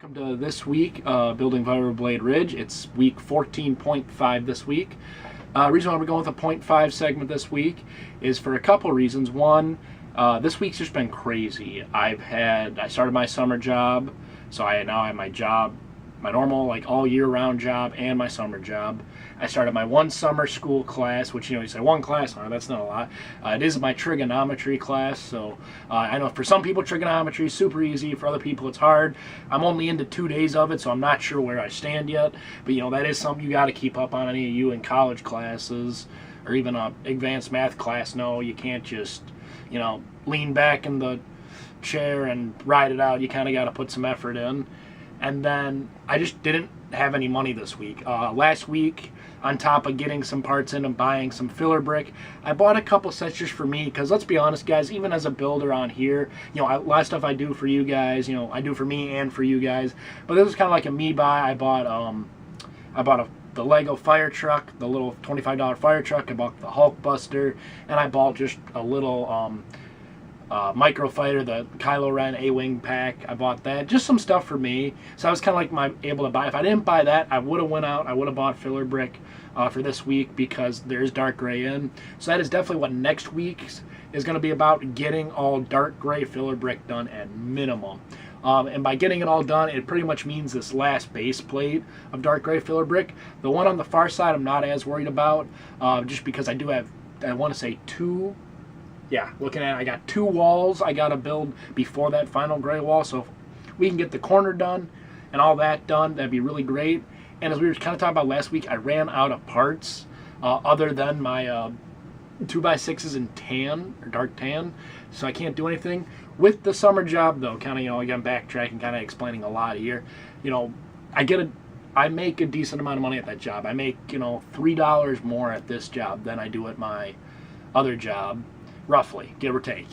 Welcome to this week, building Vibroblade Ridge. It's week 14.5 this week. Reason why we're going with a 0.5 segment this week is for a couple reasons. One, this week's just been crazy. I started my summer job, so I now have my job, my normal like all year round job and my summer job. I started my one summer school class, which, you say one class, that's not a lot. It is my trigonometry class, so I know for some people trigonometry is super easy, for other people it's hard. I'm only into 2 days of it, so I'm not sure where I stand yet, but that is something you got to keep up on. Any of you in college classes or even an advanced math class know you can't just, lean back in the chair and ride it out. You kind of got to put some effort in. And then I just didn't have any money this week. Last week, on top of getting some parts in and buying some filler brick, I bought a couple sets just for me, because let's be honest, guys, even as a builder on here, a lot of stuff I do for you guys, I do for me and for you guys, but this is kind of like a me buy. I bought the Lego fire truck, the little $25 fire truck. I bought the Hulk Buster, and I bought just a little micro fighter, the Kylo Ren A-Wing pack. I bought that, just some stuff for me. So I was kind of like able to buy. If I didn't buy that, I would have went out, I would have bought filler brick for this week, because there's dark gray in. So that is definitely what next week is going to be about, getting all dark gray filler brick done at minimum. And by getting it all done, it pretty much means this last base plate of dark gray filler brick. The one on the far side I'm not as worried about, just because I do have, I want to say two. Yeah, looking at it, I got 2 walls I got to build before that final gray wall. So if we can get the corner done and all that done, that'd be really great. And as we were kind of talking about last week, I ran out of parts other than my 2x6s in tan, or dark tan. So I can't do anything. With the summer job, though, kind of, again, backtracking, kind of explaining a lot here. I make a decent amount of money at that job. I make, $3 more at this job than I do at my other job. Roughly, give or take,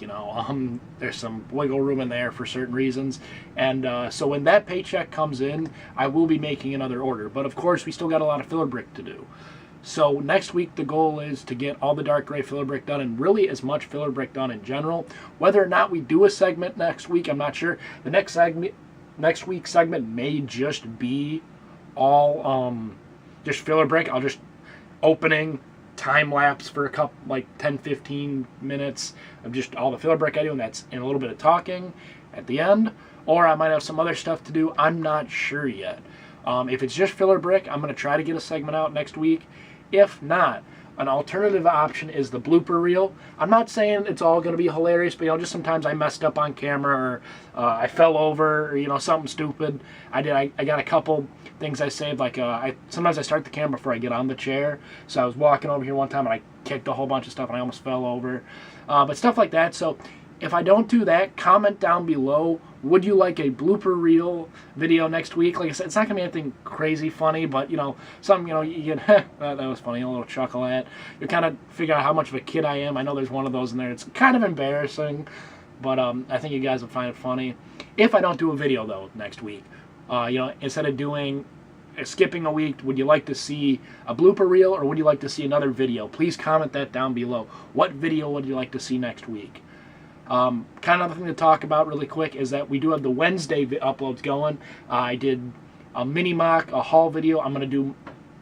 there's some wiggle room in there for certain reasons. And so when that paycheck comes in, I will be making another order. But of course, we still got a lot of filler brick to do. So next week, the goal is to get all the dark gray filler brick done, and really as much filler brick done in general. Whether or not we do a segment next week, I'm not sure. The next week's segment may just be all just filler brick. I'll just opening, time lapse for a couple, like 10-15 minutes of just all the filler brick I do, and that's in a little bit of talking at the end. Or I might have some other stuff to do. I'm not sure yet. If it's just filler brick, I'm going to try to get a segment out next week. If not, an alternative option is the blooper reel. I'm not saying it's all going to be hilarious, but just sometimes I messed up on camera, or I fell over, or something stupid. I got a couple things I saved, like sometimes I start the camera before I get on the chair. So I was walking over here one time and I kicked a whole bunch of stuff and I almost fell over. But stuff like that. So if I don't do that, comment down below. Would you like a blooper reel video next week? Like I said, it's not going to be anything crazy funny, but, something, you get, that was funny, a little chuckle at. You kind of figure out how much of a kid I am. I know there's one of those in there. It's kind of embarrassing, but I think you guys will find it funny. If I don't do a video, though, next week, instead of skipping a week, would you like to see a blooper reel, or would you like to see another video? Please comment that down below. What video would you like to see next week? Kind of another thing to talk about really quick is that we do have the Wednesday uploads going. I did a mini mock, a haul video. I'm going to do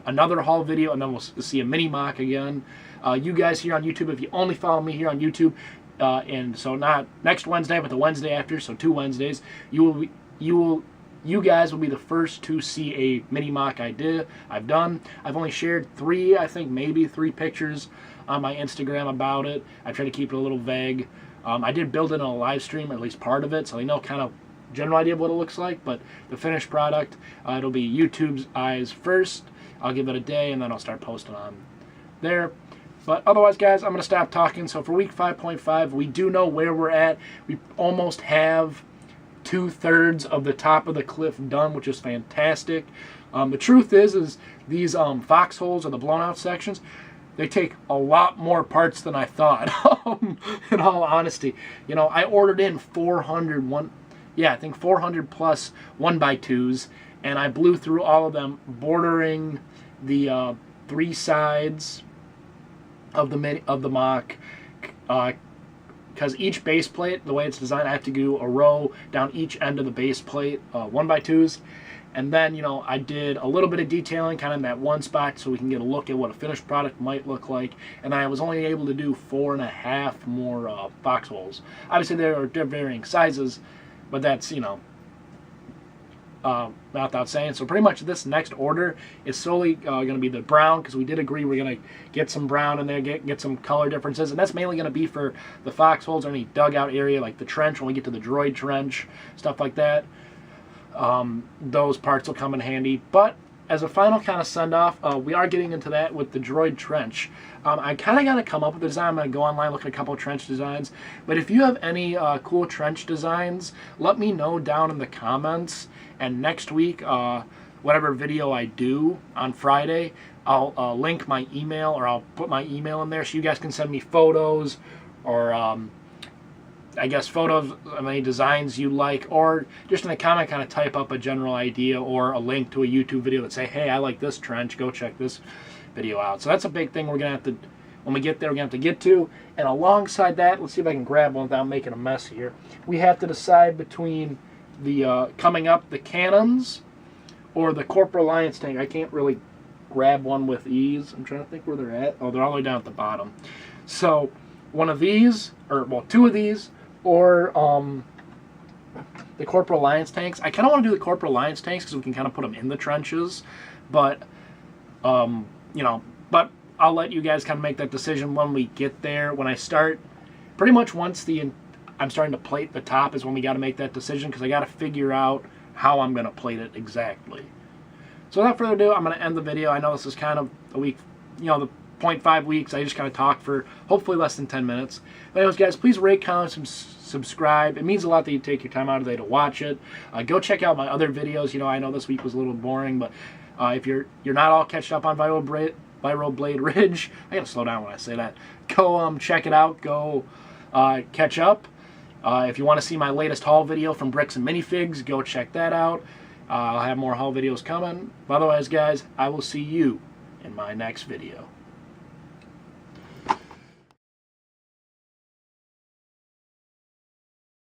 another haul video, and then we'll see a mini mock again. You guys here on YouTube, if you only follow me here on YouTube, and so not next Wednesday, but the Wednesday after, so 2 Wednesdays, you guys will be the first to see a mini mock I've done. I've only shared 3, I think maybe 3 pictures on my Instagram about it. I try to keep it a little vague. I did build it in a live stream, or at least part of it, so they know kind of general idea of what it looks like, but the finished product, it'll be YouTube's eyes first. I'll give it a day, and then I'll start posting on there. But otherwise, guys, I'm going to stop talking. So for week 5.5, we do know where we're at. We almost have 2/3 of the top of the cliff done, which is fantastic. The truth is these foxholes, or the blown out sections, they take a lot more parts than I thought. In all honesty, I ordered in 400 plus 1x2s, and I blew through all of them, bordering the 3 sides of the mock, because each base plate, the way it's designed, I have to do a row down each end of the base plate, 1x2s. And then, you know, I did a little bit of detailing kind of in that one spot so we can get a look at what a finished product might look like. And I was only able to do 4.5 more foxholes. Obviously, they're varying sizes, but that's, you know, not without saying. So pretty much this next order is solely going to be the brown, because we did agree we're going to get some brown in there, get some color differences. And that's mainly going to be for the foxholes or any dugout area, like the trench when we get to the droid trench, stuff like that. Those parts will come in handy. But as a final kind of send-off, we are getting into that with the droid trench. I kind of got to come up with a design. I'm going to go online, look at a couple of trench designs. But if you have any cool trench designs, let me know down in the comments. And next week, whatever video I do on Friday, I'll link my email, or I'll put my email in there so you guys can send me photos, or I guess photos of any designs you like, or just in the comment kind of type up a general idea or a link to a YouTube video that say, hey, I like this trench, go check this video out. So that's a big thing we're going to have to, when we get there, we're going to have to get to. And alongside that, let's see if I can grab one without making a mess here. We have to decide between the coming up, the cannons, or the Corporal Alliance tank. I can't really grab one with ease. I'm trying to think where they're at. Oh, they're all the way down at the bottom. So one of these, or well, two of these, or the Corporal Alliance tanks. I kind of want to do the Corporal Alliance tanks because we can kind of put them in the trenches, but you know, but I'll let you guys kind of make that decision when we get there. When I start, pretty much once I'm starting to plate the top is when we got to make that decision, because I got to figure out how I'm going to plate it exactly. So without further ado, I'm going to end the video. I know this is kind of a week, you know, the 0.5 weeks. I just kind of talked for hopefully less than 10 minutes. But anyways, guys, please rate, comment, subscribe. It means a lot that you take your time out of the day to watch it. Go check out my other videos. You know, I know this week was a little boring, but if you're not all catched up on Vibroblade Ridge, I gotta slow down when I say that. Go check it out. Go catch up. If you want to see my latest haul video from Bricks and Minifigs, go check that out. I'll have more haul videos coming. But otherwise, guys, I will see you in my next video.